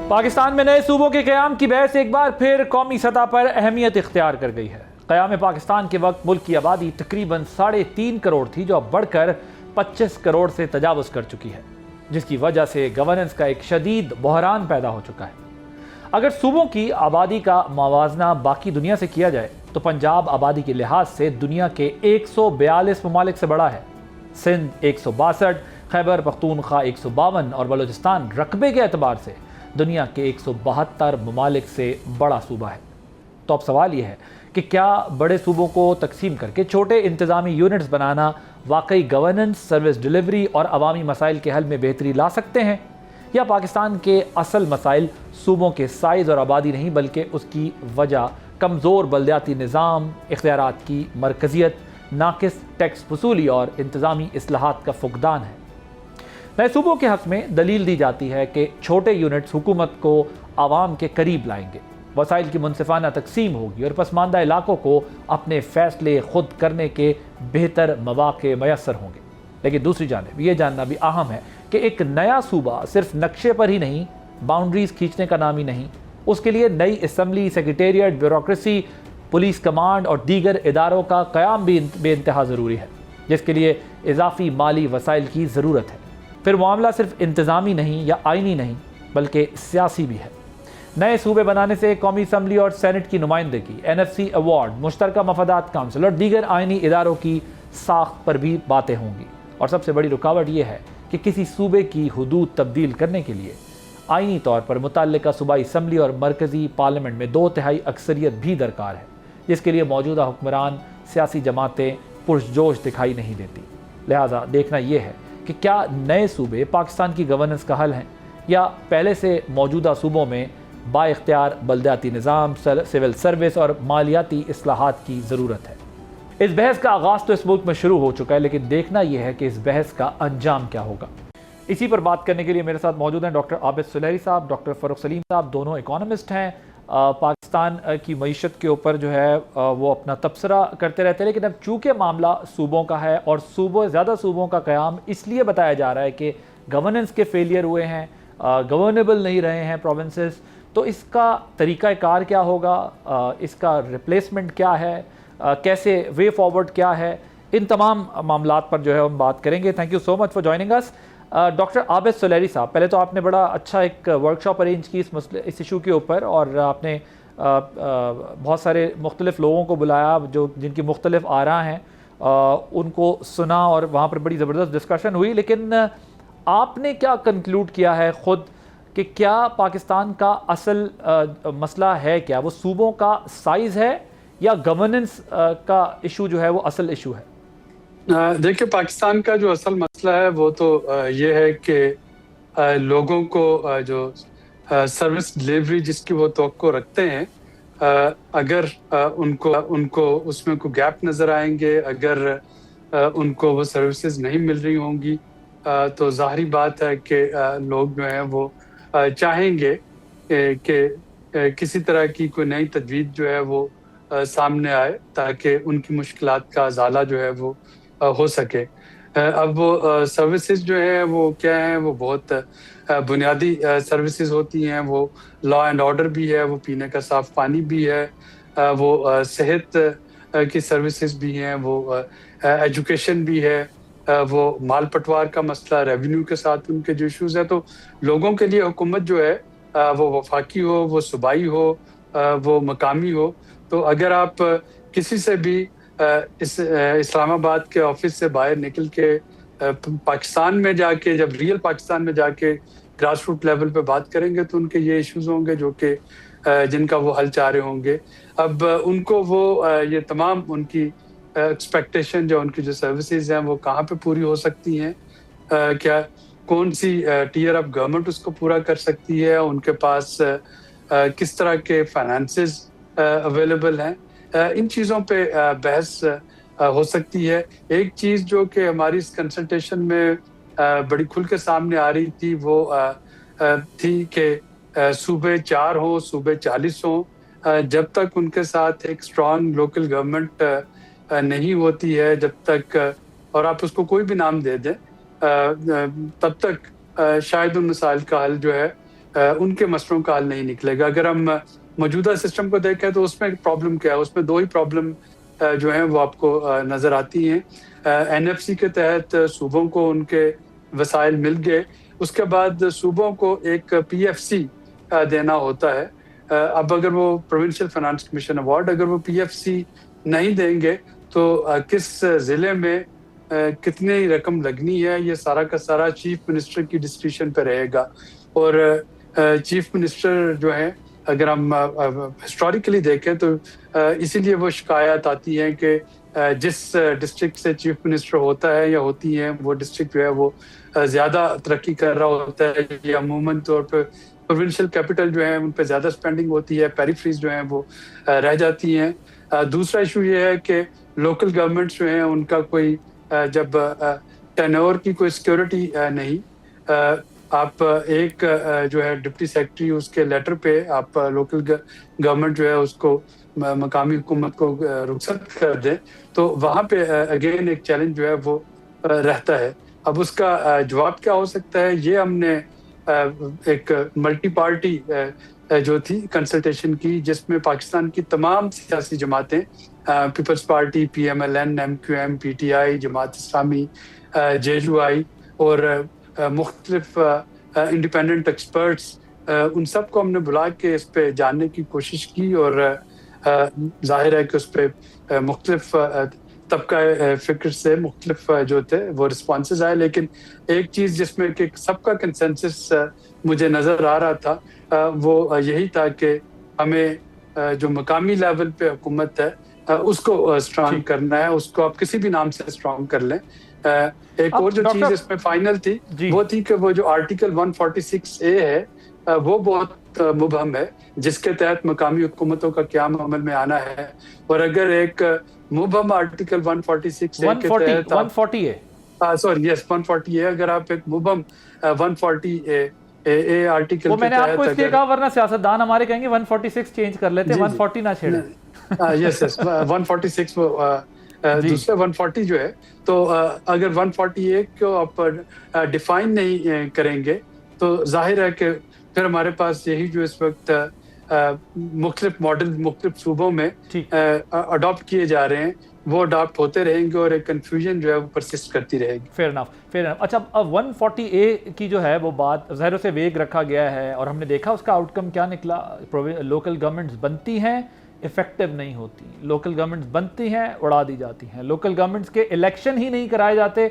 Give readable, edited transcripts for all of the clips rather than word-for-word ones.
پاکستان میں نئے صوبوں کے قیام کی بحث ایک بار پھر قومی سطح پر اہمیت اختیار کر گئی ہے۔ قیام پاکستان کے وقت ملک کی آبادی تقریباً 3.5 کروڑ تھی، جو اب بڑھ کر 25 کروڑ سے تجاوز کر چکی ہے، جس کی وجہ سے گورننس کا ایک شدید بحران پیدا ہو چکا ہے۔ اگر صوبوں کی آبادی کا موازنہ باقی دنیا سے کیا جائے تو پنجاب آبادی کے لحاظ سے دنیا کے 142 ممالک سے بڑا ہے۔ سندھ 162، خیبر پختونخوا 152 اور بلوچستان رقبے کے اعتبار سے دنیا کے 172 ممالک سے بڑا صوبہ ہے۔ تو اب سوال یہ ہے کہ کیا بڑے صوبوں کو تقسیم کر کے چھوٹے انتظامی یونٹس بنانا واقعی گورننس، سروس ڈیلیوری اور عوامی مسائل کے حل میں بہتری لا سکتے ہیں، یا پاکستان کے اصل مسائل صوبوں کے سائز اور آبادی نہیں بلکہ اس کی وجہ کمزور بلدیاتی نظام، اختیارات کی مرکزیت، ناقص ٹیکس وصولی اور انتظامی اصلاحات کا فقدان ہے؟ نئے صوبوں کے حق میں دلیل دی جاتی ہے کہ چھوٹے یونٹس حکومت کو عوام کے قریب لائیں گے، وسائل کی منصفانہ تقسیم ہوگی اور پسماندہ علاقوں کو اپنے فیصلے خود کرنے کے بہتر مواقع میسر ہوں گے۔ لیکن دوسری جانب یہ جاننا بھی اہم ہے کہ ایک نیا صوبہ صرف نقشے پر ہی نہیں، باؤنڈریز کھینچنے کا نام ہی نہیں، اس کے لیے نئی assembly, secretariat, bureaucracy, police command اور دیگر اداروں کا قیام بھی بے انتہا ضروری ہے، جس کے لیے اضافی مالی وسائل کی ضرورت ہے۔ پھر معاملہ صرف انتظامی نہیں یا آئینی نہیں بلکہ سیاسی بھی ہے۔ نئے صوبے بنانے سے قومی اسمبلی اور سینٹ کی نمائندگی، NFC ایوارڈ، مشترکہ مفادات کونسل اور دیگر آئینی اداروں کی ساخت پر بھی باتیں ہوں گی۔ اور سب سے بڑی رکاوٹ یہ ہے کہ کسی صوبے کی حدود تبدیل کرنے کے لیے آئینی طور پر متعلقہ صوبائی اسمبلی اور مرکزی پارلیمنٹ میں 2/3 اکثریت بھی درکار ہے، جس کے لیے موجودہ حکمران سیاسی جماعتیں پرجوش دکھائی نہیں دیتی۔ لہٰذا دیکھنا یہ ہے کہ کیا نئے صوبے پاکستان کی گورننس کا حل ہیں، یا پہلے سے موجودہ صوبوں میں با اختیار بلدیاتی نظام، سول سروس اور مالیاتی اصلاحات کی ضرورت ہے۔ اس بحث کا آغاز تو اس ملک میں شروع ہو چکا ہے، لیکن دیکھنا یہ ہے کہ اس بحث کا انجام کیا ہوگا۔ اسی پر بات کرنے کے لیے میرے ساتھ موجود ہیں ڈاکٹر عابد سلیری صاحب، ڈاکٹر فاروق سلیم صاحب، دونوں اکانومسٹ ہیں۔ پاکستان کی معیشت کے اوپر جو ہے وہ اپنا تبصرہ کرتے رہتے ہیں، لیکن اب چونکہ معاملہ صوبوں کا ہے اور زیادہ صوبوں کا قیام اس لیے بتایا جا رہا ہے کہ گورننس کے فیلئر ہوئے ہیں، گورنیبل نہیں رہے ہیں پروونسز، تو اس کا طریقہ کار کیا ہوگا، اس کا ریپلیسمنٹ کیا ہے، کیسے وے فارورڈ کیا ہے، ان تمام معاملات پر جو ہے ہم بات کریں گے۔ Thank you so much for joining اس۔ ڈاکٹر عابد سلیری صاحب، پہلے تو آپ نے بڑا اچھا ایک ورکشاپ ارینج کی اس ایشو کے اوپر، اور آپ نے بہت سارے مختلف لوگوں کو بلایا جن کی مختلف آراء ہیں، ان کو سنا اور وہاں پر بڑی زبردست ڈسکشن ہوئی۔ لیکن آپ نے کیا کنکلوڈ کیا ہے خود کہ کیا پاکستان کا اصل مسئلہ ہے، کیا وہ صوبوں کا سائز ہے یا گورننس کا ایشو جو ہے وہ اصل ایشو ہے؟ دیکھیں، پاکستان کا جو اصل مسئلہ ہے وہ تو یہ ہے کہ لوگوں کو جو سروس ڈیلیوری جس کی وہ توقع رکھتے ہیں، اگر ان کو اس میں کوئی گیپ نظر آئیں گے، اگر ان کو وہ سروسز نہیں مل رہی ہوں گی، تو ظاہری بات ہے کہ لوگ جو ہیں وہ چاہیں گے کہ کسی طرح کی کوئی نئی تجویز جو ہے وہ سامنے آئے تاکہ ان کی مشکلات کا ازالہ جو ہے وہ ہو سکے۔ اب وہ سروسز جو ہیں وہ کیا ہیں، وہ بہت بنیادی سروسز ہوتی ہیں، وہ لا اینڈ آرڈر بھی ہے، وہ پینے کا صاف پانی بھی ہے، وہ صحت کی سروسز بھی ہیں، وہ ایجوکیشن بھی ہے، وہ مال پٹوار کا مسئلہ، ریونیو کے ساتھ ان کے جو ایشوز ہیں۔ تو لوگوں کے لیے حکومت جو ہے وہ وفاقی ہو، وہ صوبائی ہو، وہ مقامی ہو، تو اگر آپ کسی سے بھی اسلام آباد کے آفس سے باہر نکل کے پاکستان میں جا کے، جب ریئل پاکستان میں جا کے گراس روٹ لیول پہ بات کریں گے تو ان کے یہ ایشوز ہوں گے جو کہ جن کا وہ حل چاہ رہے ہوں گے۔ اب ان کو وہ یہ تمام ان کی ایکسپیکٹیشن جو ان کی جو سروسز ہیں وہ کہاں پہ پوری ہو سکتی ہیں، کیا کون سی ٹیئر آف گورنمنٹ اس کو پورا کر سکتی ہے، ان کے پاس کس طرح کے فائنانسز اویلیبل ہیں، ان چیزوں پہ بحث ہو سکتی ہے۔ ایک چیز جو کہ ہماری اس کنسلٹیشن میں بڑی کھل کے سامنے آ رہی تھی وہ تھی کہ صوبے 4 ہوں، صوبے 40 ہوں، جب تک ان کے ساتھ ایک اسٹرانگ لوکل گورنمنٹ نہیں ہوتی ہے، جب تک، اور آپ اس کو کوئی بھی نام دے دیں، تب تک شاید ان مسائل کا حل جو ہے ان کے مسئلوں کا حل نہیں نکلے گا. اگر ہم موجودہ سسٹم کو دیکھیں تو اس میں پرابلم کیا ہے؟ اس میں 2 ہی پرابلم جو ہیں وہ آپ کو نظر آتی ہیں. NFC کے تحت صوبوں کو ان کے وسائل مل گئے, اس کے بعد صوبوں کو ایک PFC دینا ہوتا ہے. اب اگر وہ پروونشل فائنانس کمیشن ایوارڈ اگر وہ PFC نہیں دیں گے تو کس ضلع میں کتنی رقم لگنی ہے, یہ سارا کا سارا چیف منسٹر کی ڈسکریشن پہ رہے گا. اور چیف منسٹر جو ہے اگر ہم ہسٹوریکلی دیکھیں تو اسی لیے وہ شکایات آتی ہیں کہ جس ڈسٹرکٹ سے چیف منسٹر ہوتا ہے یا ہوتی ہے وہ ڈسٹرکٹ جو ہے وہ زیادہ ترقی کر رہا ہوتا ہے, یا عموماً طور پہ پروونشل کیپٹل جو ہے ان پہ زیادہ اسپینڈنگ ہوتی ہے, پیریفریز جو ہیں وہ رہ جاتی ہیں. دوسرا ایشو یہ ہے کہ لوکل گورنمنٹس جو ہیں ان کا کوئی جب ٹینور کی کوئی سیکورٹی نہیں, آپ ایک جو ہے ڈپٹی سیکرٹری اس کے لیٹر پہ آپ لوکل گورنمنٹ جو ہے اس کو مقامی حکومت کو رخصت کر دیں تو وہاں پہ اگین ایک چیلنج جو ہے وہ رہتا ہے. اب اس کا جواب کیا ہو سکتا ہے؟ یہ ہم نے ایک ملٹی پارٹی جو تھی کنسلٹیشن کی, جس میں پاکستان کی تمام سیاسی جماعتیں, Peoples Party, PMLN, MQM, PTI, Jamaat Islami, JUI اور مختلف انڈیپینڈنٹ ایکسپرٹس, ان سب کو ہم نے بلا کے اس پہ جاننے کی کوشش کی, اور ظاہر ہے کہ اس پہ مختلف طبقہ فکر سے مختلف جو تھے وہ رسپانسز آئے. لیکن ایک چیز جس میں کہ سب کا کنسنسس مجھے نظر آ رہا تھا وہ یہی تھا کہ ہمیں جو مقامی لیول پہ حکومت ہے اس کو اسٹرانگ کرنا ہے. اس کو آپ کسی بھی نام سے اسٹرانگ کر لیں. ایک اور جو چیز اس میں فائنل تھی وہ تھی کہ وہ جو آرٹیکل 146A ہے وہ بہت مبہم ہے, جس کے تحت مقامی حکومتوں کا قیام عمل میں آنا ہے. اور اگر ایک مبہم آرٹیکل 146A کے تحت 140 اگر آپ ایک مبہم 140A آرٹیکل وہ میں نے آپ کو اس لیے کہا ورنہ سیاستدان ہمارے کہیں گے 146 چینج کر لیتے, 140 نہ چھیڑیں. یس 146 دوسرا 140 جو ہے, تو اگر 140A کو آپ ڈیفائن نہیں کریں گے تو ظاہر ہے کہ پھر ہمارے پاس یہی جو اس وقت مختلف ماڈل مختلف صوبوں میں اڈاپٹ کیے جا رہے ہیں وہ اڈاپٹ ہوتے رہیں گے, اور ایک کنفیوژن جو ہے وہ پرسسٹ کرتی رہے گی. Fair enough. اچھا, اب 140A کی جو ہے وہ بات ظاہر سے ویگ رکھا گیا ہے, اور ہم نے دیکھا اس کا آؤٹ کم کیا نکلا. لوکل گورنمنٹس بنتی ہیں, افیکٹو نہیں ہوتی. لوکل گورنمنٹس بنتی ہیں, اڑا دی جاتی ہیں. لوکل گورنمنٹس کے الیکشن ہی نہیں کرائے جاتے.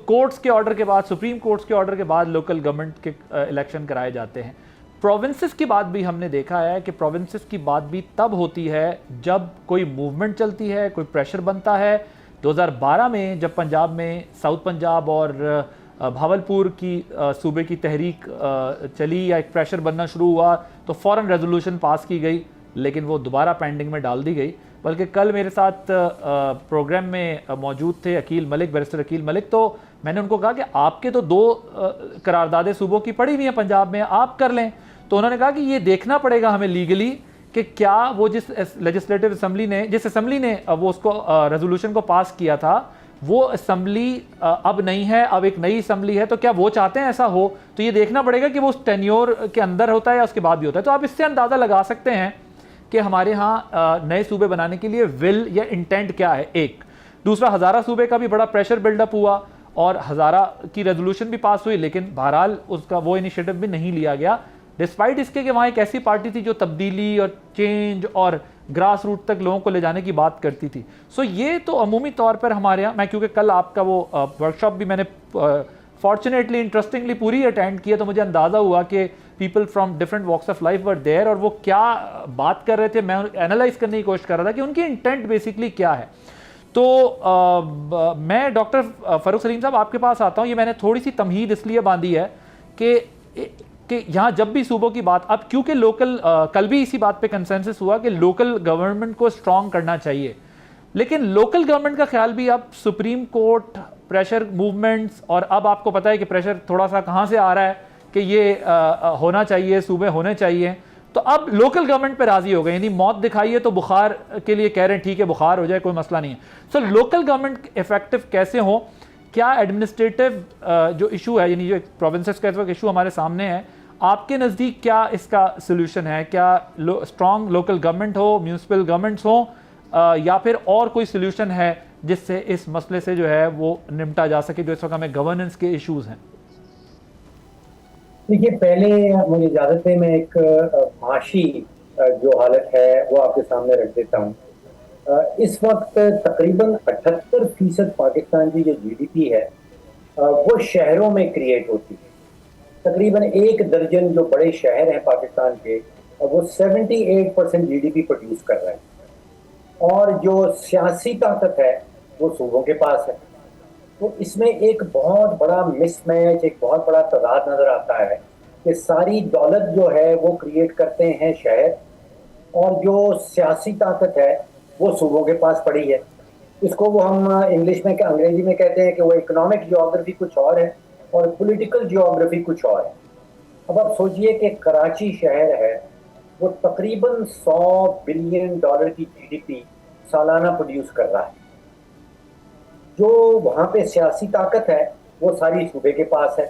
کورٹس کے آرڈر کے بعد, سپریم کورٹس کے آرڈر کے بعد لوکل گورنمنٹ کے الیکشن کرائے جاتے ہیں. پروونسز کی بات بھی ہم نے دیکھا ہے کہ پروونسز کی بات بھی تب ہوتی ہے جب کوئی موومنٹ چلتی ہے, کوئی پریشر بنتا ہے. 2012 میں جب پنجاب میں ساؤتھ پنجاب اور بھاولپور کی صوبے کی تحریک چلی یا ایک پریشر بننا شروع ہوا تو فوراً ریزولوشن پاس کی گئی, لیکن وہ دوبارہ پینڈنگ میں ڈال دی گئی. بلکہ کل میرے ساتھ پروگرام میں موجود تھے عقیل ملک, بیرسٹر عقیل ملک, تو میں نے ان کو کہا کہ آپ کے تو 2 قراردادیں صوبوں کی پڑی ہوئی ہیں پنجاب میں, آپ کر لیں. تو انہوں نے کہا کہ یہ دیکھنا پڑے گا ہمیں لیگلی کہ کیا وہ جس لیجسلیٹو اسمبلی نے وہ اس کو ریزولوشن کو پاس کیا تھا وہ اسمبلی اب نہیں ہے, اب ایک نئی اسمبلی ہے, تو کیا وہ چاہتے ہیں ایسا ہو. تو یہ دیکھنا پڑے گا کہ وہ اس ٹینیور کے اندر ہوتا ہے یا اس کے بعد بھی ہوتا ہے. تو آپ اس سے اندازہ لگا سکتے ہیں کہ ہمارے ہاں نئے صوبے بنانے کے لیے ول یا انٹینٹ کیا ہے. ایک دوسرا, ہزارہ صوبے کا بھی بڑا پریشر بلڈ اپ ہوا اور ہزارہ کی ریزولوشن بھی پاس ہوئی, لیکن بہرحال اس کا وہ انیشیٹو بھی نہیں لیا گیا, ڈسپائٹ اس کے کہ وہاں ایک ایسی پارٹی تھی جو تبدیلی اور چینج اور گراس روٹ تک لوگوں کو لے جانے کی بات کرتی تھی. سو یہ تو عمومی طور پر ہمارے یہاں, میں کیونکہ کل آپ کا وہ ورکشاپ بھی میں نے فارچونیٹلی انٹرسٹنگلی پوری اٹینڈ کیا, تو مجھے اندازہ ہوا کہ people from different walks of life were there, اور وہ کیا بات کر رہے تھے میں اینالائز کرنے کی کوشش کر رہا تھا کہ ان کی انٹینٹ بیسکلی کیا ہے. تو میں ڈاکٹر فاروق سلیم صاحب آپ کے پاس آتا ہوں. یہ میں نے تھوڑی سی تمہید اس لیے باندھی ہے کہ یہاں جب بھی صوبوں کی بات, اب کیونکہ لوکل, کل بھی اسی بات پہ کنسنسس ہوا کہ لوکل گورنمنٹ کو اسٹرانگ کرنا چاہیے, لیکن لوکل گورنمنٹ کا خیال بھی اب سپریم کورٹ, پریشر موومنٹس, اور اب آپ کو پتہ ہے کہ پریشر تھوڑا سا کہاں سے آ رہا ہے کہ یہ ہونا چاہیے, صوبے ہونے چاہیے. تو اب لوکل گورنمنٹ پہ راضی ہو گئے, یعنی موت دکھائیے تو بخار کے لیے کہہ رہے ہیں ٹھیک ہے بخار ہو جائے کوئی مسئلہ نہیں ہے. سو لوکل گورنمنٹ افیکٹو کیسے ہوں, کیا ایڈمنسٹریٹو جو ایشو ہے, یعنی جو پروونسز کا اس وقت ایشو ہمارے سامنے ہے, آپ کے نزدیک کیا اس کا سلوشن ہے؟ کیا اسٹرانگ لوکل گورنمنٹ ہو، میونسپل گورنمنٹس ہوں، یا پھر اور کوئی سلوشن ہے جس سے اس مسئلے سے جو ہے وہ نمٹا جا سکے جو اس وقت ہمیں گورننس کے ایشوز ہیں؟ دیکھیے، پہلے مجھے اجازت ہے میں ایک معاشی جو حالت ہے وہ آپ کے سامنے رکھ دیتا ہوں. اس وقت تقریباً 78% پاکستان کی جو جی ڈی پی ہے وہ شہروں میں کریٹ ہوتی ہے. تقریباً 1 درجن جو بڑے شہر ہیں پاکستان کے وہ 78% جی ڈی پی پروڈیوس کر رہے ہیں. اور جو سیاسی طاقت ہے وہ صوبوں کے پاس ہے. تو اس میں ایک بہت بڑا مس میچ، ایک بہت بڑا تضاد نظر آتا ہے کہ ساری دولت جو ہے وہ کریٹ کرتے ہیں شہر، اور جو سیاسی طاقت ہے وہ صوبوں کے پاس پڑی ہے. اس کو وہ ہم انگلش میں انگریزی میں کہتے ہیں کہ وہ اکنامک جیوگرافی کچھ اور ہے اور پولیٹیکل جیوگرافی کچھ اور ہے. اب آپ سوچئے کہ کراچی شہر ہے وہ تقریباً $100 بلین کی جی ڈی پی سالانہ پروڈیوس کر رہا ہے. جو وہاں پہ سیاسی طاقت ہے وہ ساری صوبے کے پاس ہے.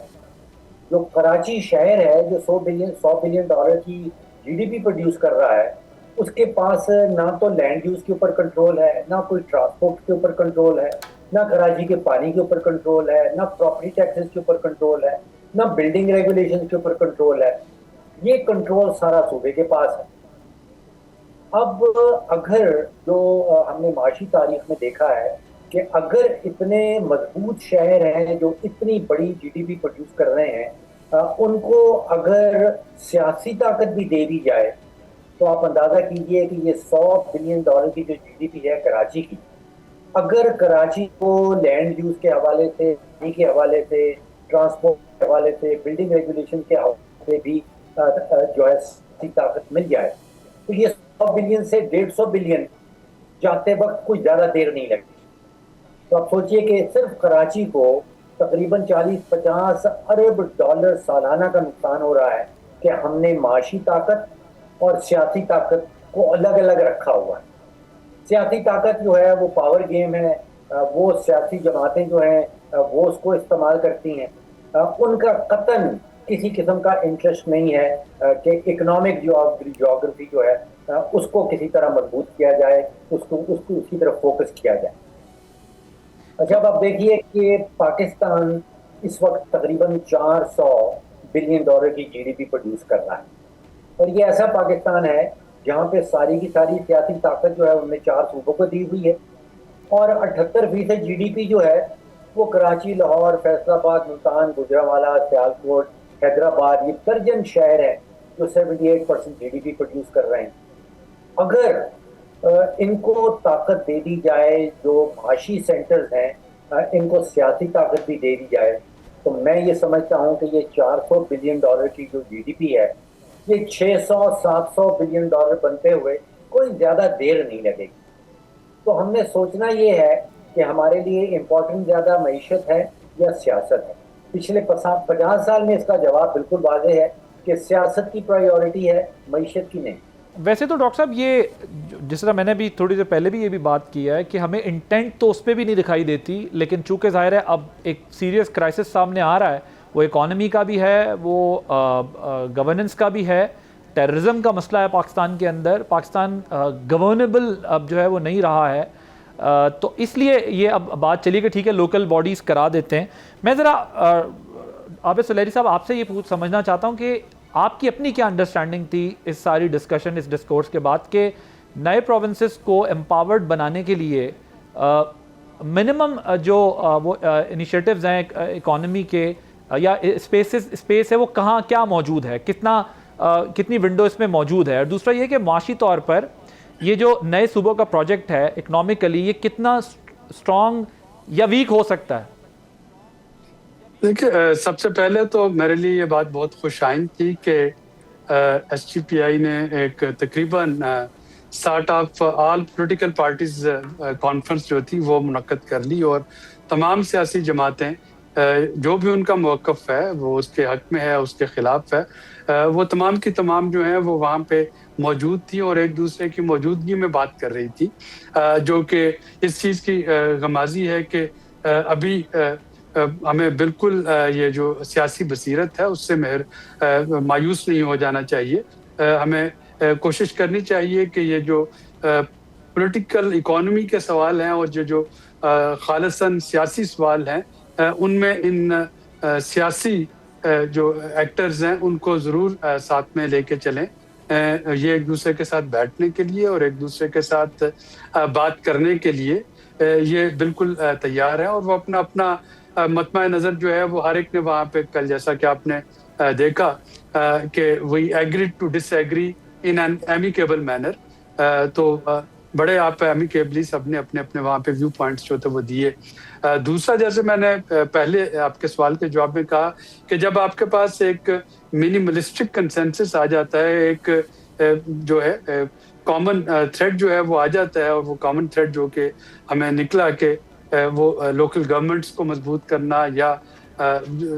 جو کراچی شہر ہے جو $100 بلین کی جی ڈی پی پروڈیوس کر رہا ہے، اس کے پاس نہ تو لینڈ یوز کے اوپر کنٹرول ہے، نہ کوئی ٹرانسپورٹ کے اوپر کنٹرول ہے، نہ کراچی کے پانی کے اوپر کنٹرول ہے، نہ پراپرٹی ٹیکسز کے اوپر کنٹرول ہے، نہ بلڈنگ ریگولیشن کے اوپر کنٹرول ہے. یہ کنٹرول سارا صوبے کے پاس ہے. اب اگر جو ہم نے معاشی تاریخ میں دیکھا ہے کہ اگر اتنے مضبوط شہر ہیں جو اتنی بڑی جی ڈی پی پروڈیوس کر رہے ہیں، ان کو اگر سیاسی طاقت بھی دے دی جائے تو آپ اندازہ کیجئے کہ یہ $100 بلین کی جو جی ڈی پی ہے کراچی کی، اگر کراچی کو لینڈ یوز کے حوالے سے، پانی کے حوالے سے، ٹرانسپورٹ کے حوالے سے، بلڈنگ ریگولیشن کے حوالے سے بھی جو ہے سیاسی طاقت مل جائے تو یہ 100 بلین سے 150 بلین جاتے وقت کوئی زیادہ دیر نہیں لگتی. تو آپ سوچئے کہ صرف کراچی کو تقریباً 40-50 ارب ڈالر سالانہ کا نقصان ہو رہا ہے کہ ہم نے معاشی طاقت اور سیاسی طاقت کو الگ الگ رکھا ہوا ہے. سیاسی طاقت جو ہے وہ پاور گیم ہے، وہ سیاسی جماعتیں جو ہیں وہ اس کو استعمال کرتی ہیں. ان کا قطعاً کسی قسم کا انٹرسٹ نہیں ہے کہ اکنامک جیوگرافی جو ہے اس کو کسی طرح مضبوط کیا جائے، اس کو اس کی طرف فوکس کیا جائے. اچھا، اب آپ دیکھیے کہ پاکستان اس وقت تقریباً $400 بلین کی جی ڈی پی پروڈیوس کر رہا ہے، اور یہ ایسا پاکستان ہے جہاں پہ ساری کی ساری سیاسی طاقت جو ہے ان نے 4 صوبوں کو دی ہوئی ہے، اور 78% جی ڈی پی جو ہے وہ کراچی، لاہور، فیصل آباد، ملتان، گوجرانوالہ، سیالکوٹ، حیدرآباد، یہ درجن شہر ہیں جو 78% جی ڈی پی پروڈیوس کر رہے ہیں. اگر ان کو طاقت دے دی جائے، جو معاشی سینٹرز ہیں ان کو سیاسی طاقت بھی دے دی جائے، تو میں یہ سمجھتا ہوں کہ یہ $400 بلین کی جو جی ڈی پی ہے یہ $600-700 بلین بنتے ہوئے کوئی زیادہ دیر نہیں لگے گی. تو ہم نے سوچنا یہ ہے کہ ہمارے لیے امپورٹنٹ زیادہ معیشت ہے یا سیاست ہے. پچھلے 50 سال میں اس کا جواب بالکل واضح ہے کہ سیاست کی پرائیورٹی ہے، معیشت کی نہیں. ویسے تو ڈاکٹر صاحب یہ جس طرح میں نے بھی تھوڑی دیر پہلے بھی یہ بھی بات کیا ہے کہ ہمیں انٹینٹ تو اس پہ بھی نہیں دکھائی دیتی، لیکن چونکہ ظاہر ہے اب ایک سیریس کرائسس سامنے آ رہا ہے، وہ اکانومی کا بھی ہے، وہ گورننس کا بھی ہے، ٹیررزم کا مسئلہ ہے پاکستان کے اندر. پاکستان گورنیبل اب جو ہے وہ نہیں رہا ہے، تو اس لیے یہ اب بات چلی کہ ٹھیک ہے لوکل باڈیز کرا دیتے ہیں. میں ذرا عابد سلیری صاحب آپ سے یہ سمجھنا چاہتا ہوں کہ آپ کی اپنی کیا انڈرسٹینڈنگ تھی اس ساری ڈسکشن، اس ڈسکورس کے بعد کہ نئے پروونسز کو امپاورڈ بنانے کے لیے منیمم جو وہ انیشیٹوز ہیں اکانومی کے یا اسپیس ہے وہ کہاں کیا موجود ہے، کتنی ونڈو اس میں موجود ہے، اور دوسرا یہ کہ معاشی طور پر یہ جو نئے صوبوں کا پروجیکٹ ہے اکنامکلی یہ کتنا اسٹرانگ یا ویک ہو سکتا ہے؟ دیکھیے، سب سے پہلے تو میرے لیے یہ بات بہت خوش آئند تھی کہ ایس ٹی پی آئی نے ایک تقریباً sort of all political parties conference جو تھی وہ منعقد کر لی، اور تمام سیاسی جماعتیں جو بھی ان کا موقف ہے وہ اس کے حق میں ہے، اس کے خلاف ہے، وہ تمام کی تمام جو ہیں وہ وہاں پہ موجود تھی اور ایک دوسرے کی موجودگی میں بات کر رہی تھی، جو کہ اس چیز کی غمازی ہے کہ ابھی ہمیں بالکل یہ جو سیاسی بصیرت ہے اس سے مایوس نہیں ہو جانا چاہیے. ہمیں کوشش کرنی چاہیے کہ یہ جو پولیٹیکل اکانومی کے سوال ہیں اور جو خالصاً سیاسی سوال ہیں ان میں ان سیاسی جو ایکٹرز ہیں ان کو ضرور ساتھ میں لے کے چلیں. یہ ایک دوسرے کے ساتھ بیٹھنے کے لیے اور ایک دوسرے کے ساتھ بات کرنے کے لیے یہ بالکل تیار ہے. اور وہ اپنا اپنا مطمع نظر جو ہے وہ ہر ایک نے وہاں پہ کل جیسا کہ آپ نے دیکھا کہ we agreed to disagree in an amicable manner. تو بڑے آپ ایمیکیبلی سب نے اپنے اپنے وہاں پہ ویو پوائنٹس جو تھے وہ دیے. دوسرا جیسے میں نے پہلے آپ کے سوال کے جواب میں کہا کہ جب آپ کے پاس ایک منیملسٹک کنسنسس آ جاتا ہے, ایک جو ہے کامن تھریڈ جو ہے وہ آ جاتا ہے, اور وہ کامن تھریڈ جو کہ ہمیں نکلا کہ وہ لوکل گورنمنٹس کو مضبوط کرنا یا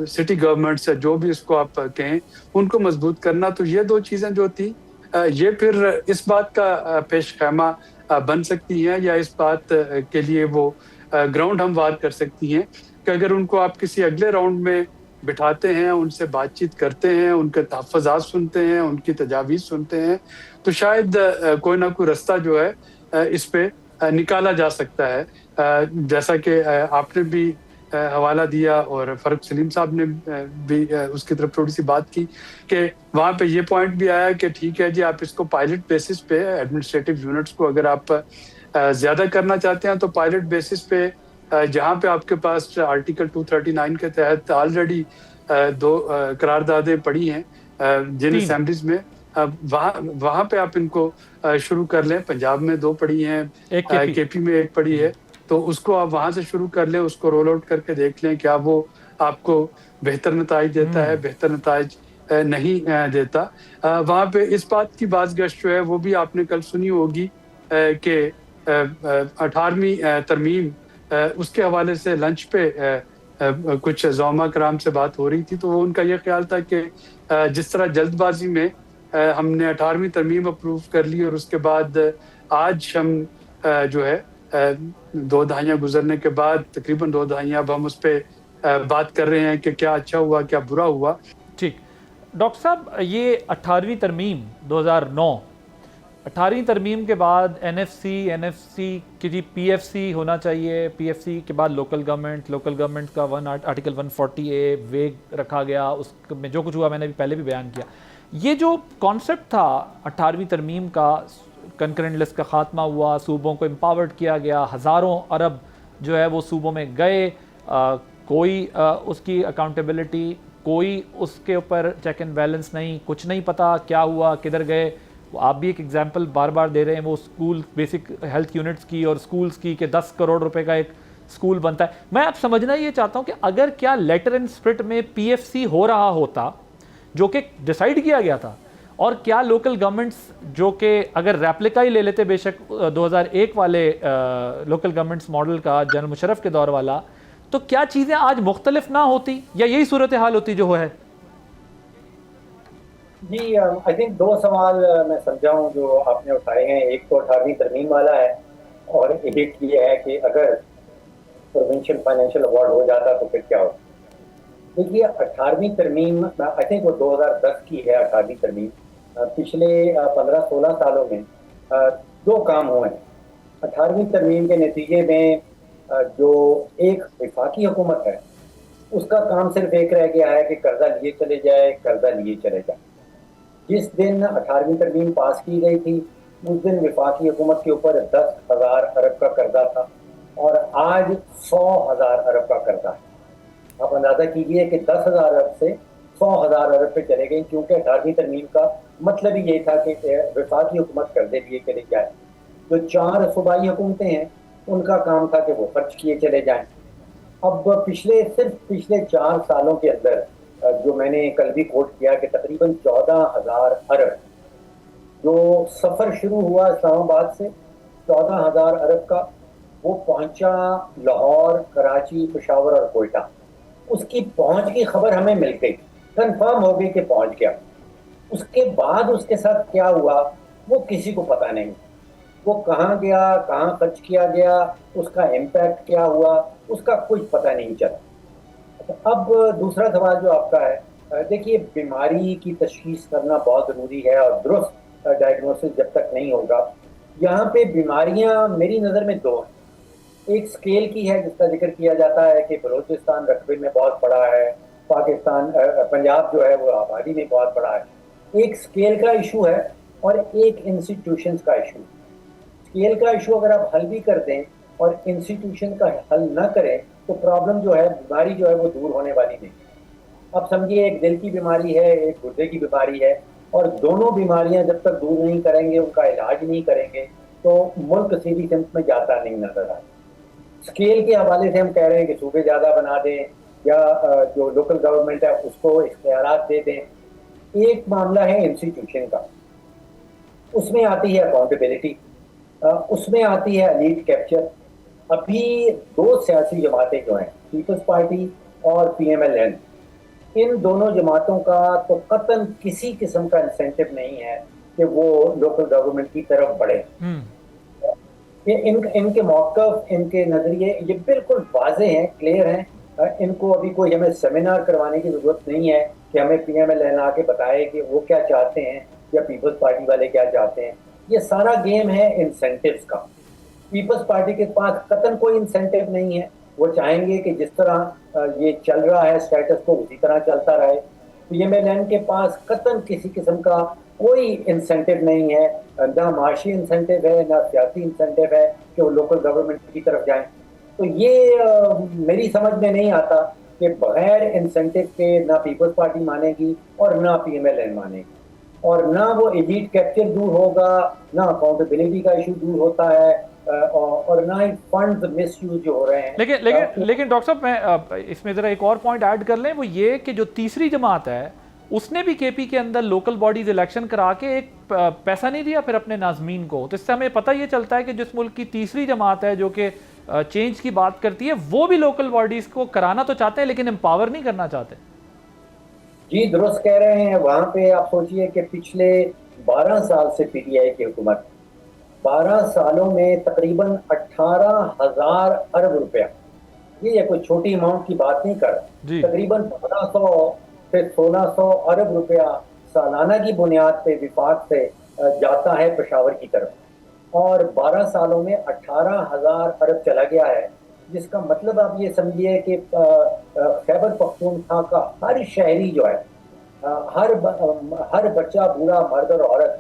سٹی گورنمنٹس جو بھی اس کو آپ کہیں ان کو مضبوط کرنا, تو یہ دو چیزیں جو تھیں یہ پھر اس بات کا پیش خیمہ بن سکتی ہیں یا اس بات کے لیے وہ گراؤنڈ ہموار کر سکتی ہیں کہ اگر ان کو آپ کسی اگلے راؤنڈ میں بٹھاتے ہیں, ان سے بات چیت کرتے ہیں, ان کے تحفظات سنتے ہیں, ان کی تجاویز سنتے ہیں, تو شاید کوئی نہ کوئی رستہ جو ہے اس پہ نکالا جا سکتا ہے. جیسا کہ آپ نے بھی حوالہ دیا اور فرق سلیم صاحب نے بھی اس کی طرف تھوڑی سی بات کی کہ وہاں پہ یہ پوائنٹ بھی آیا کہ ٹھیک ہے جی آپ اس کو پائلٹ بیسس پہ ایڈمنسٹریٹو یونٹس کو اگر آپ زیادہ کرنا چاہتے ہیں تو پائلٹ بیسس پہ جہاں پہ آپ کے پاس آرٹیکل 239 کے تحت آلریڈی 2 قراردادیں پڑی ہیں جن اسمبلیز میں, وہاں پہ آپ ان کو شروع کر لیں. پنجاب میں 2 پڑی ہیں, کے پی میں 1 پڑی ہے, تو اس کو آپ وہاں سے شروع کر لیں, اس کو رول آؤٹ کر کے دیکھ لیں کیا وہ آپ کو بہتر نتائج دیتا ہے, بہتر نتائج نہیں دیتا. وہاں پہ اس بات کی باز گشت جو ہے وہ بھی آپ نے کل سنی ہوگی کہ 18ویں ترمیم اس کے حوالے سے لنچ پہ کچھ زعماء کرام سے بات ہو رہی تھی, تو وہ ان کا یہ خیال تھا کہ جس طرح جلد بازی میں ہم نے 18ویں ترمیم اپروو کر لی اور اس کے بعد آج ہم جو ہے 2 دہائیاں گزرنے کے بعد تقریباً 2 دہائیاں اب ہم اس پہ بات کر رہے ہیں کہ کیا اچھا ہوا کیا برا ہوا. ٹھیک ڈاکٹر صاحب, یہ 18ویں ترمیم 2009, 18ویں ترمیم کے بعد این ایف سی کی جی پی ایف سی ہونا چاہیے, پی ایف سی کے بعد لوکل گورنمنٹ کا آرٹیکل 140A ویگ رکھا گیا, اس میں جو کچھ ہوا میں نے پہلے بھی بیان کیا. یہ جو کانسیپٹ تھا 18ویں ترمیم کا, کنکرنٹ لسٹ کا خاتمہ ہوا, صوبوں کو امپاورڈ کیا گیا, ہزاروں ارب جو ہے وہ صوبوں میں گئے, کوئی اس کی اکاؤنٹیبلٹی, کوئی اس کے اوپر چیک اینڈ بیلنس نہیں, کچھ نہیں پتا کیا ہوا کدھر گئے. آپ بھی ایک ایگزامپل بار بار دے رہے ہیں وہ اسکول بیسک ہیلتھ یونٹس کی اور اسکولس کی کہ 10 کروڑ روپے کا ایک اسکول بنتا ہے. میں اب سمجھنا یہ چاہتا ہوں کہ اگر کیا لیٹر اینڈ اسپرٹ میں پی ایف سی ہو رہا ہوتا جو کہ ڈیسائیڈ کیا گیا تھا, اور کیا لوکل گورنمنٹس جو کہ اگر ریپلیکا ہی لے لیتے بے شک 2001 والے لوکل گورنمنٹس ماڈل کا جنرل مشرف کے دور والا, تو کیا چیزیں آج مختلف نہ ہوتی یا یہی صورتحال ہوتی جو ہے؟ جی آئی تھنک 2 سوال میں سمجھا ہوں جو آپ نے اٹھائے ہیں. ایک تو 18ویں ترمیم والا ہے اور ایک یہ ہے کہ اگر پروونشل فائنینشیل ایوارڈ ہو جاتا تو پھر کیا ہوتا. دیکھیے 18ویں ترمیم آئی تھنک وہ 2010 کی ہے. 18ویں ترمیم پچھلے 15-16 سالوں میں 2 کام ہوئے ہیں. 18ویں ترمیم کے نتیجے میں جو ایک وفاقی حکومت ہے اس کا کام صرف ایک رہ گیا ہے کہ قرضہ لیے چلے جائے, قرضہ لیے چلے جائے. جس دن 18ویں ترمیم پاس کی گئی تھی اس دن وفاقی حکومت کے اوپر 10,000 ارب کا قرضہ تھا اور آج 100,000 ارب کا قرضہ ہے. آپ اندازہ کیجئے کہ 10,000 ارب سے 100,000 ارب پہ چلے گئے, کیونکہ 18ویں ترمیم کا مطلب ہی یہ تھا کہ وفاقی حکومت قرضے لیے چلے جائے. جو 4 صوبائی حکومتیں ہیں ان کا کام تھا کہ وہ خرچ کیے چلے جائیں. اب پچھلے 4 سالوں کے اندر جو میں نے کل بھی کوٹ کیا کہ تقریباً 14,000 ارب جو سفر شروع ہوا اسلام آباد سے 14,000 ارب کا, وہ پہنچا لاہور, کراچی, پشاور اور کوئٹہ. اس کی پہنچ کی خبر ہمیں مل گئی, کنفرم ہو گئی کہ پہنچ گیا. اس کے بعد اس کے ساتھ کیا ہوا وہ کسی کو پتہ نہیں. وہ کہاں گیا, کہاں خرچ کیا گیا, اس کا امپیکٹ کیا ہوا, اس کا کچھ پتہ نہیں چلا. اب دوسرا سوال جو آپ کا ہے، دیکھیے بیماری کی تشخیص کرنا بہت ضروری ہے اور درست ڈائگنوسس جب تک نہیں ہوگا، یہاں پہ بیماریاں میری نظر میں دو ہیں۔ ایک اسکیل کی ہے جس کا ذکر کیا جاتا ہے کہ بلوچستان رقبے میں بہت بڑا ہے، پاکستان پنجاب جو ہے وہ آبادی میں بہت بڑا ہے۔ ایک اسکیل کا ایشو ہے اور ایک انسٹیٹیوشنز کا ایشو۔ اسکیل کا ایشو اگر آپ حل بھی کر دیں اور انسٹیٹیوشن کا حل نہ کریں تو پرابلم جو ہے، بیماری جو ہے وہ دور ہونے والی نہیں۔ اب سمجھیے ایک دل کی بیماری ہے، ایک گردے کی بیماری ہے، اور دونوں بیماریاں جب تک دور نہیں کریں گے، ان کا علاج نہیں کریں گے تو ملک سیدھی سمت میں جاتا نہیں نظر آئے۔ اسکیل کے حوالے سے ہم کہہ رہے ہیں کہ صوبے زیادہ بنا دیں یا جو لوکل گورنمنٹ ہے اس کو اختیارات دے دیں۔ ایک معاملہ ہے انسٹیٹیوشن کا، اس میں آتی ہے اکاؤنٹیبلٹی، اس میں آتی ہے ایلیٹ کیپچر۔ ابھی دو سیاسی جماعتیں جو ہیں، پیپلز پارٹی اور PMLN، ان دونوں جماعتوں کا تو قطعاً کسی قسم کا انسینٹو نہیں ہے کہ وہ لوکل گورنمنٹ کی طرف بڑھے۔ ان کے موقف، ان کے نظریے یہ بالکل واضح ہیں، کلیئر ہیں۔ ان کو ابھی کوئی ہمیں سیمینار کروانے کی ضرورت نہیں ہے کہ ہمیں PMLN آ کے بتائے کہ وہ کیا چاہتے ہیں یا پیپلز پارٹی والے کیا چاہتے ہیں۔ یہ سارا گیم ہے انسینٹیوز کا۔ پیپلز پارٹی کے پاس قطعاً کوئی انسینٹیو نہیں ہے، وہ چاہیں گے کہ جس طرح یہ چل رہا ہے اسٹیٹس کو اسی طرح چلتا رہے۔ PMLN کے پاس قطعاً کسی قسم کا کوئی انسینٹیو نہیں ہے، نہ معاشی انسینٹیو ہے نہ سیاسی انسینٹیو ہے کہ وہ لوکل گورنمنٹ کی طرف جائیں۔ تو یہ میری سمجھ میں نہیں آتا کہ بغیر انسینٹیو کے نہ پیپلز پارٹی مانے گی اور نہ PMLN مانے گی، اور نہ وہ ایلیٹ کیپچر دور ہوگا، نہ اکاؤنٹیبلٹی کا ایشو دور ہوتا ہے، اور نہ ہی فنڈز مس یوز جو ہو رہے ہیں۔ لیکن ڈاکٹر صاحب میں اس میں ذرا ایک اور پوائنٹ ایڈ کر لیں، وہ یہ کہ جو تیسری جماعت ہے اس نے بھی KP کے اندر لوکل باڈیز الیکشن کرا کے ایک پیسہ نہیں دیا پھر اپنے ناظمین کو۔ تو اس سے ہمیں پتہ یہ چلتا ہے کہ جس ملک کی تیسری جماعت ہے جو کہ چینج کی بات کرتی ہے، وہ بھی لوکل باڈیز کو کرانا تو چاہتے ہیں لیکن امپاور نہیں کرنا چاہتے۔ جی درست کہہ رہے ہیں۔ وہاں پہ آپ سوچئے کہ پچھلے 12 سال سے PTI کی حکومت، 12 سالوں میں تقریباً 18,000 ارب روپیہ، یہ کوئی چھوٹی اماؤنٹ کی بات نہیں کر رہا، تقریباً 1500 سے 1600 ارب روپیہ سالانہ کی بنیاد پہ وفاق سے جاتا ہے پشاور کی طرف، اور 12 سالوں میں 18,000 ارب چلا گیا ہے، جس کا مطلب آپ یہ سمجھیے کہ خیبر پختونخوا کا ہر شہری جو ہے، ہر بچہ، بوڑھا، مرد اور عورت،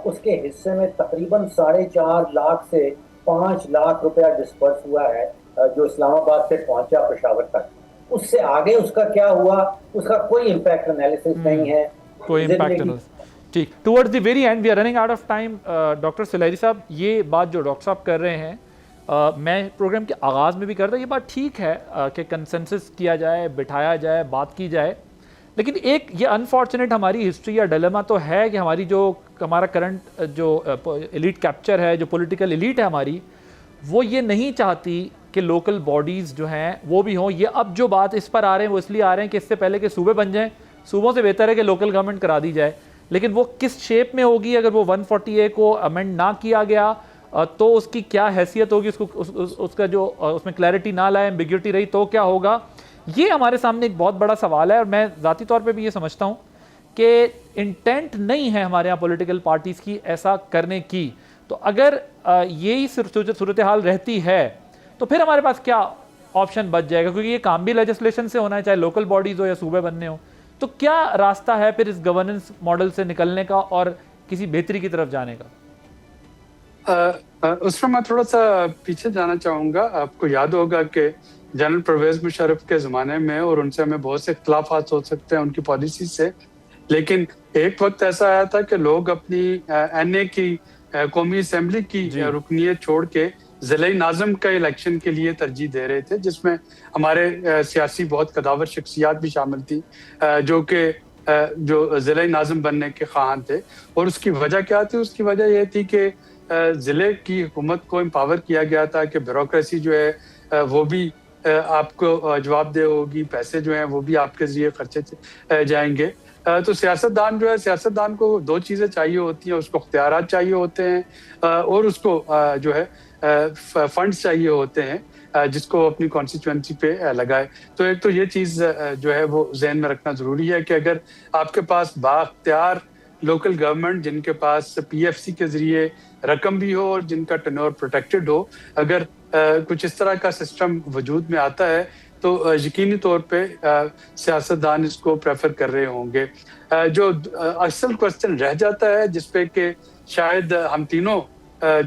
اس کے حصے میں تقریباً 4.5 لاکھ سے 5 لاکھ روپیہ ڈسپرس ہوا ہے جو اسلام آباد سے پہنچا پشاور تک۔ اس سے آگے اس کا کیا ہوا، اس کا کوئی امپیکٹ انالیسس نہیں ہے، کوئی امپیکٹ نہیں۔ ٹھیک، towards the very end we are running out of time. Doctor Salari صاحب، یہ بات جو ڈاکٹر صاحب کر رہے ہیں، میں پروگرام کے آغاز میں بھی کر رہا ہوں، یہ بات ٹھیک ہے کہ کنسنسس کیا جائے، بٹھایا جائے، بات کی جائے، لیکن ایک یہ انفارچونیٹ ہماری ہسٹری یا ڈیلیما تو ہے کہ ہمارا کرنٹ جو ایلیٹ کیپچر ہے، جو پولیٹیکل ایلیٹ ہے ہماری، وہ یہ نہیں چاہتی کہ لوکل باڈیز جو ہیں وہ بھی ہوں۔ یہ اب جو بات اس پر آ رہے ہیں وہ اس لیے آ رہے ہیں کہ اس سے پہلے کہ صوبے بن جائیں، صوبوں سے بہتر ہے کہ لوکل گورنمنٹ کرا دی جائے، لیکن وہ کس شیپ میں ہوگی؟ اگر وہ 140A کو امینڈ نہ کیا گیا تو اس کی کیا حیثیت ہوگی، اس کا جو اس میں کلیئرٹی نہ لائے، ایمبیگوٹی رہی تو کیا ہوگا؟ یہ ہمارے سامنے ایک بہت بڑا سوال ہے، اور میں ذاتی طور پہ بھی یہ سمجھتا ہوں کہ انٹینٹ نہیں ہے ہمارے یہاں پولیٹیکل پارٹیز کی ایسا کرنے کی۔ تو اگر یہی صورتحال رہتی ہے تو پھر ہمارے پاس کیا آپشن بچ جائے گا؟ کیونکہ یہ کام بھی لیجسلیشن سے ہونا ہے، چاہے لوکل باڈیز ہو یا صوبے بننے ہو، تو کیا راستہ ہے پھر اس گورننس ماڈل سے نکلنے کا اور کسی بہتری کی طرف جانے کا؟ اس میں تھوڑا سا پیچھے جانا چاہوں گا۔ آپ کو یاد ہوگا کہ جنرل پرویز مشرف کے زمانے میں، اور ان سے ہمیں بہت سے اختلافات ہو سکتے ہیں ان کی پالیسی سے، لیکن ایک وقت ایسا آیا تھا کہ لوگ اپنی NA کی قومی اسمبلی کی رکنیت چھوڑ کے ضلعی ناظم کا الیکشن کے لیے ترجیح دے رہے تھے، جس میں ہمارے سیاسی بہت قداور شخصیات بھی شامل تھیں جو ضلعی ناظم بننے کے خواہاں تھے۔ اور اس کی وجہ کیا تھی؟ اس کی وجہ یہ تھی کہ ضلع کی حکومت کو امپاور کیا گیا تھا کہ بیوروکریسی جو ہے وہ بھی آپ کو جواب دہ ہوگی، پیسے جو ہیں وہ بھی آپ کے ذریعے خرچے جائیں گے۔ تو سیاستدان جو ہے، سیاستدان کو 2 چیزیں چاہیے ہوتی ہیں، اس کو اختیارات چاہیے ہوتے ہیں اور اس کو جو ہے فنڈز چاہیے ہوتے ہیں۔ جس کو اپنی کانسٹیچوئنسی پہ لگائے. تو ایک تو یہ چیز جو ہے وہ ذہن میں رکھنا ضروری ہے کہ اگر آپ کے پاس بااختیار لوکل گورنمنٹ جن کے پاس پی ایف سی کے ذریعے رقم بھی ہو اور جن کا ٹرنور پروٹیکٹڈ ہو، اگر کچھ اس طرح کا سسٹم وجود میں آتا ہے تو یقینی طور پہ سیاستدان اس کو پریفر کر رہے ہوں گے. جو اصل کوشچن رہ جاتا ہے جس پہ کہ شاید ہم تینوں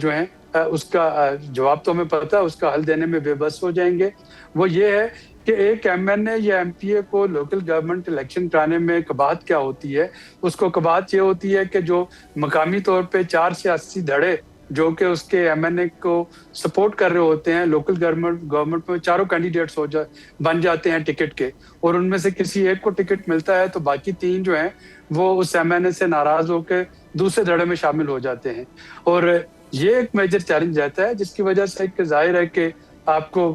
جو ہیں اس کا جواب تو ہمیں پتہ ہے، اس کا حل دینے میں بے بس ہو جائیں گے، وہ یہ ہے کہ ایک ایم این اے یا ایم پی اے کو لوکل گورنمنٹ الیکشن کرانے میں قباحت کیا ہوتی ہے. اس کو قباحت یہ ہوتی ہے کہ جو مقامی طور پہ 4 سیاسی دھڑے جو کہ اس کے ایم این اے کو سپورٹ کر رہے ہوتے ہیں، لوکل گورنمنٹ میں چاروں کینڈیڈیٹس بن جاتے ہیں ٹکٹ کے، اور ان میں سے کسی ایک کو ٹکٹ ملتا ہے تو باقی 3 جو ہیں وہ اس ایم این اے سے ناراض ہو کے دوسرے دھڑے میں شامل ہو جاتے ہیں. اور یہ ایک میجر چیلنج رہتا ہے جس کی وجہ سے ایک ظاہر ہے کہ آپ کو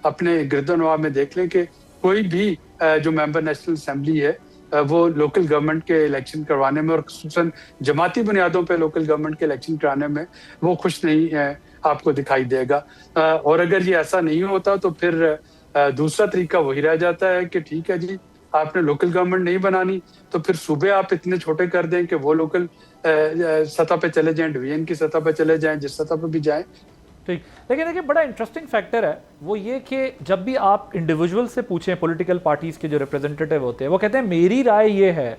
اپنے گرد و نواح میں دیکھ لیں کہ کوئی بھی جو ممبر نیشنل اسمبلی ہے وہ لوکل گورنمنٹ کے الیکشن کروانے میں، اور خصوصاً جماعتی بنیادوں پہ لوکل گورنمنٹ کے الیکشن کرانے میں وہ خوش نہیں آپ کو دکھائی دے گا. اور اگر یہ ایسا نہیں ہوتا تو پھر دوسرا طریقہ وہی رہ جاتا ہے کہ ٹھیک ہے جی، آپ نے لوکل گورنمنٹ نہیں بنانی تو پھر صوبے آپ اتنے چھوٹے کر دیں کہ وہ لوکل سطح پہ چلے جائیں، ڈویژن کی سطح پہ چلے جائیں، جس سطح پہ بھی جائیں. ٹھیک، لیکن دیکھیں بڑا انٹرسٹنگ فیکٹر ہے وہ یہ کہ جب بھی آپ انڈیویجول سے پوچھیں، پولیٹیکل پارٹیز کے جو ریپرزنٹیٹیو ہوتے ہیں وہ کہتے ہیں میری رائے یہ ہے،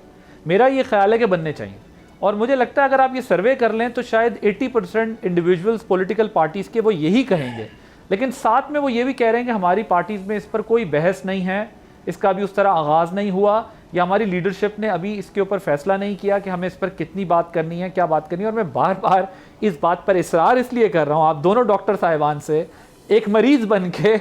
میرا یہ خیال ہے کہ بننے چاہیے. اور مجھے لگتا ہے اگر آپ یہ سروے کر لیں تو شاید 80% انڈیویجولز پولیٹیکل پارٹیز کے وہ یہی کہیں گے، لیکن ساتھ میں وہ یہ بھی کہہ رہے ہیں کہ ہماری پارٹیز میں اس پر کوئی بحث نہیں ہے، اس کا بھی اس طرح آغاز نہیں ہوا، یا ہماری لیڈرشپ نے ابھی اس کے اوپر فیصلہ نہیں کیا کہ ہمیں اس پر کتنی بات کرنی ہے، کیا بات کرنی ہے. اور میں بار بار اس بات پر اصرار اس لیے کر رہا ہوں آپ دونوں ڈاکٹر صاحبان سے ایک مریض بن کے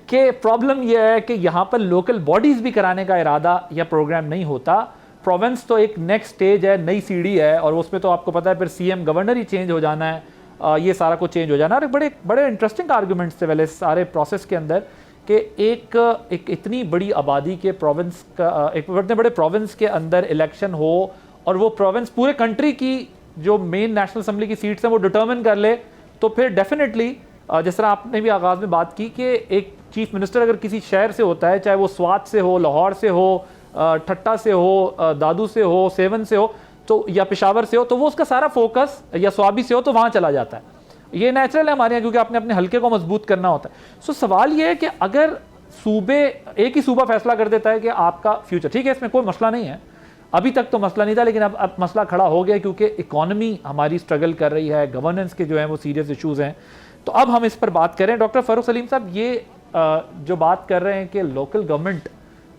کہ پرابلم یہ ہے کہ یہاں پر لوکل باڈیز بھی کرانے کا ارادہ یا پروگرام نہیں ہوتا. پروونس تو ایک نیکسٹ سٹیج ہے، نئی سیڑھی ہے، اور اس میں تو آپ کو پتہ ہے پھر سی ایم گورنر ہی چینج ہو جانا ہے، یہ سارا کچھ چینج ہو جانا ہے. اور بڑے بڑے انٹرسٹنگ آرگومنٹس تھے پہلے سارے پروسیس کے اندر کہ ایک اتنی بڑی آبادی کے پروونس کا، ایک اتنے بڑے پروونس کے اندر الیکشن ہو اور وہ پروونس پورے کنٹری کی جو مین نیشنل اسمبلی کی سیٹس ہیں وہ ڈٹرمن کر لے، تو پھر ڈیفینیٹلی جس طرح آپ نے بھی آغاز میں بات کی کہ ایک چیف منسٹر اگر کسی شہر سے ہوتا ہے، چاہے وہ سوات سے ہو، لاہور سے ہو، ٹھٹا سے ہو، دادو سے ہو، سیون سے ہو تو یا پشاور سے ہو، تو وہ اس کا سارا فوکس یا سوابی سے ہو تو وہاں چلا جاتا ہے. یہ نیچرل ہے ہمارے یہاں کیونکہ آپ نے اپنے حلقے کو مضبوط کرنا ہوتا ہے. سو سوال یہ ہے کہ اگر صوبے ایک ہی صوبہ فیصلہ کر دیتا ہے کہ آپ کا فیوچر ٹھیک ہے، اس میں کوئی مسئلہ نہیں ہے، ابھی تک تو مسئلہ نہیں تھا لیکن اب مسئلہ کھڑا ہو گیا کیونکہ اکانومی ہماری اسٹرگل کر رہی ہے، گورننس کے جو ہیں وہ سیریس ایشوز ہیں. تو اب ہم اس پر بات کریں. ڈاکٹر فاروق سلیم صاحب، یہ جو بات کر رہے ہیں کہ لوکل گورنمنٹ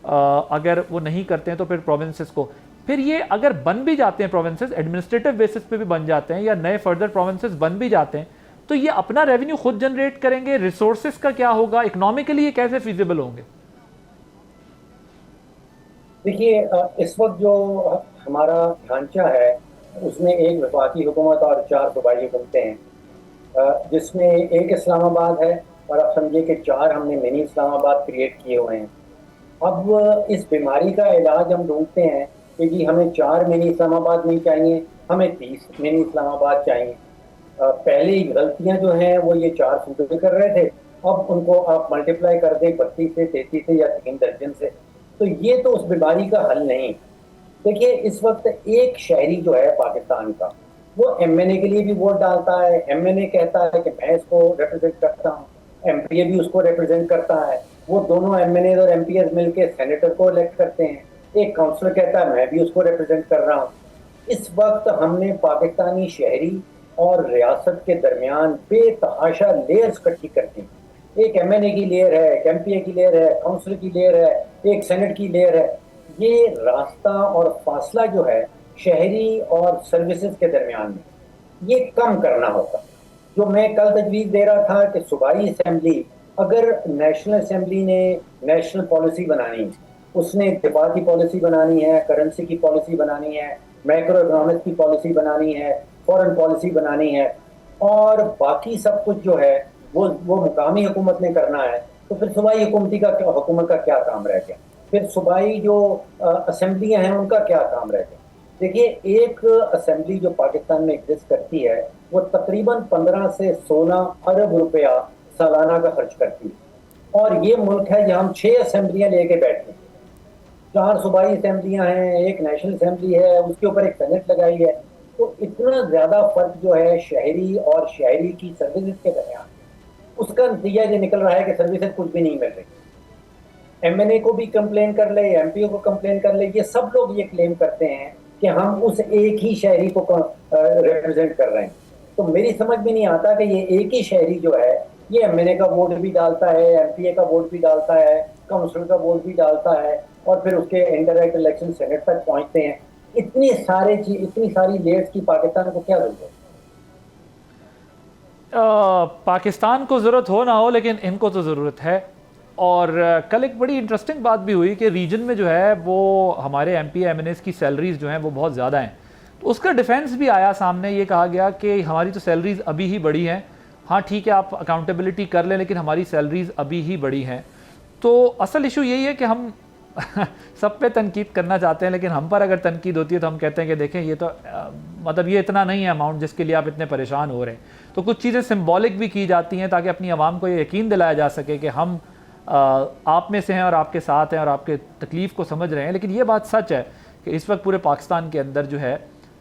اگر وہ نہیں کرتے ہیں تو پھر پروونسز کو، پھر یہ اگر بن بھی جاتے ہیں پروونسز ایڈمنسٹریٹو بیسس پہ بھی بن جاتے ہیں یا نئے فردر پروونسز بن بھی جاتے ہیں تو یہ اپنا ریونیو خود جنریٹ کریں گے، ریسورسز کا کیا ہوگا، اکنامکلی یہ کیسے فیزیبل ہوں گے؟ دیکھیے اس وقت جو ہمارا ڈھانچہ ہے اس میں ایک وفاقی حکومت اور 4 صوبائی حکومتیں ہیں، جس میں ایک اسلام آباد ہے اور اب سمجھے کہ 4 ہم نے منی اسلام آباد کریٹ کیے ہوئے ہیں. اب اس بیماری کا علاج ہم ڈھونڈتے ہیں کہ جی ہمیں 4 منی اسلام آباد نہیں چاہیے، ہمیں 30 منی اسلام آباد چاہیے. پہلی غلطیاں جو ہیں وہ یہ 4 صوبے کر رہے تھے، اب ان کو آپ ملٹیپلائی کر دیں 32 سے 33 سے یا 3 درجن سے، تو یہ تو اس بیماری کا حل نہیں. دیکھیے اس وقت ایک شہری جو ہے پاکستان کا وہ ایم این اے کے لیے بھی ووٹ ڈالتا ہے، ایم این اے کہتا ہے کہ میں اس کو ریپرزینٹ کرتا ہوں، ایم پی اے بھی اس کو ریپرزینٹ کرتا ہے، وہ دونوں ایم این اے اور ایم پی ایز مل کے سینیٹر کو الیکٹ کرتے ہیں، ایک کاؤنسلر کہتا ہے میں بھی اس کو ریپرزینٹ کر رہا ہوں. اس وقت ہم نے پاکستانی شہری اور ریاست کے درمیان بے تحاشا لیئرز کٹھی کرتی ہیں. ایک ایم این اے کی لیئر ہے، ایک ایم پی اے کی لیئر ہے، کاؤنسلر کی لیئر ہے، ایک سینٹ کی لیئر ہے. یہ راستہ اور فاصلہ جو ہے شہری اور سروسز کے درمیان میں یہ کم کرنا ہوتا. جو میں کل تجویز دے رہا تھا کہ صوبائی اسمبلی، اگر نیشنل اسمبلی نے نیشنل پالیسی بنانی، اس نے دفاع کی پالیسی بنانی ہے، کرنسی کی پالیسی بنانی ہے، مائکرو اکنامکس کی پالیسی بنانی ہے، فورن پالیسی بنانی ہے، اور باقی سب کچھ جو ہے وہ مقامی حکومت نے کرنا ہے، تو پھر صوبائی حکومت کا کیا کام رہ گیا؟ پھر صوبائی جو اسمبلیاں ہیں ان کا کیا کام رہ گیا؟ دیکھیے ایک اسمبلی جو پاکستان میں ایگزسٹ کرتی ہے وہ تقریباً 15 سے 16 ارب روپیہ سالانہ کا خرچ کرتی ہے، اور یہ ملک ہے جہاں ہم 6 اسمبلیاں لے کے بیٹھتے ہیں، 4 صوبائی اسمبلیاں ہیں، ایک نیشنل اسمبلی ہے، اس کے اوپر ایک سینٹ لگائی ہے. تو اتنا زیادہ فرق جو ہے شہری اور شہری کی سروسز کے درمیان، اس کا نتیجہ یہ نکل رہا ہے کہ سروسز کچھ بھی نہیں مل رہی. ایم این اے کو بھی کمپلین کر لے، ایم پی او کو کمپلین کر لے، یہ سب لوگ یہ کلیم کرتے ہیں کہ ہم اس ایک ہی شہری کو ریپرزینٹ کر رہے ہیں. تو میری سمجھ بھی نہیں آتا کہ یہ ایک ہی شہری جو ہے یہ ایم این اے کا ووٹ بھی ڈالتا ہے، ایم پی اے کا ووٹ بھی ڈالتا ہے، کاؤنسلر کا ووٹ بھی ڈالتا ہے، اور پھر اس کے انڈائریکٹ الیکشن سینٹ تک پہنچتے ہیں. اتنی ساری لیئرز کی پاکستان کو کیا ضرورت ہے؟ پاکستان کو ضرورت ہو نہ ہو لیکن ان کو تو ضرورت ہے. اور کل ایک بڑی انٹرسٹنگ بات بھی ہوئی کہ ریجن میں جو ہے وہ ہمارے M P M N S کی سیلریز جو ہیں وہ بہت زیادہ ہیں. تو اس کا ڈیفینس بھی آیا سامنے، یہ کہا گیا کہ ہماری تو سیلریز ابھی ہی بڑی ہیں. ہاں ٹھیک ہے آپ اکاؤنٹیبلٹی کر لیں لیکن ہماری سیلریز ابھی ہی بڑی ہیں. تو اصل ایشو یہی ہے کہ ہم سب پہ تنقید کرنا چاہتے ہیں، لیکن ہم پر اگر تنقید ہوتی ہے تو ہم کہتے ہیں کہ دیکھیں یہ تو مطلب یہ اتنا نہیں ہے اماؤنٹ جس کے لیے آپ اتنے پریشان ہو رہے ہیں. تو کچھ چیزیں سمبولک بھی کی جاتی ہیں تاکہ اپنی عوام کو یہ یقین دلایا جا سکے کہ ہم آپ میں سے ہیں اور آپ کے ساتھ ہیں اور آپ کے تکلیف کو سمجھ رہے ہیں. لیکن یہ بات سچ ہے کہ اس وقت پورے پاکستان کے اندر جو ہے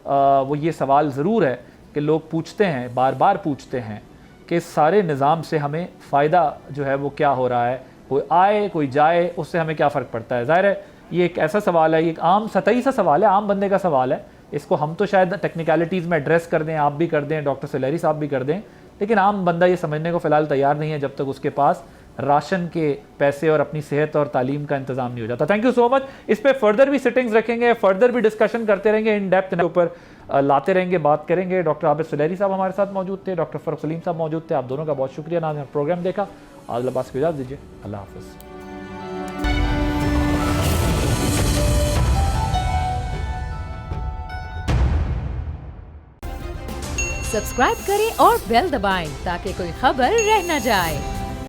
وہ یہ سوال ضرور ہے کہ لوگ پوچھتے ہیں، بار بار پوچھتے ہیں کہ اس سارے نظام سے ہمیں فائدہ جو ہے وہ کیا ہو رہا ہے، کوئی آئے کوئی جائے اس سے ہمیں کیا فرق پڑتا ہے. ظاہر ہے یہ ایک ایسا سوال ہے، یہ ایک عام سطحی سا سوال ہے، عام بندے کا سوال ہے. اس کو ہم تو شاید ٹیکنیکلٹیز میں ایڈریس کر دیں، آپ بھی کر دیں، ڈاکٹر سلیری صاحب بھی کر دیں، لیکن عام بندہ یہ سمجھنے کو فی الحال تیار نہیں ہے جب تک اس کے پاس راشن کے پیسے اور اپنی صحت اور تعلیم کا انتظام نہیں ہو جاتا. تھینک یو سو مچ. اس پہ فردر بھی سٹنگز رکھیں گے، فردر بھی ڈسکشن کرتے رہیں گے، ان ڈیپتھ کے اوپر لاتے رہیں گے، بات کریں گے. ڈاکٹر عابد سلیری صاحب ہمارے ساتھ موجود تھے، ڈاکٹر فاروق سلیم صاحب موجود تھے. آپ دونوں کا بہت شکریہ ناظرین، پروگرام دیکھا. عادل عباس کو اجازت دیجیے، اللہ حافظ. سبسکرائب کریں اور بیل دبائیں تاکہ کوئی خبر رہ نہ جائے.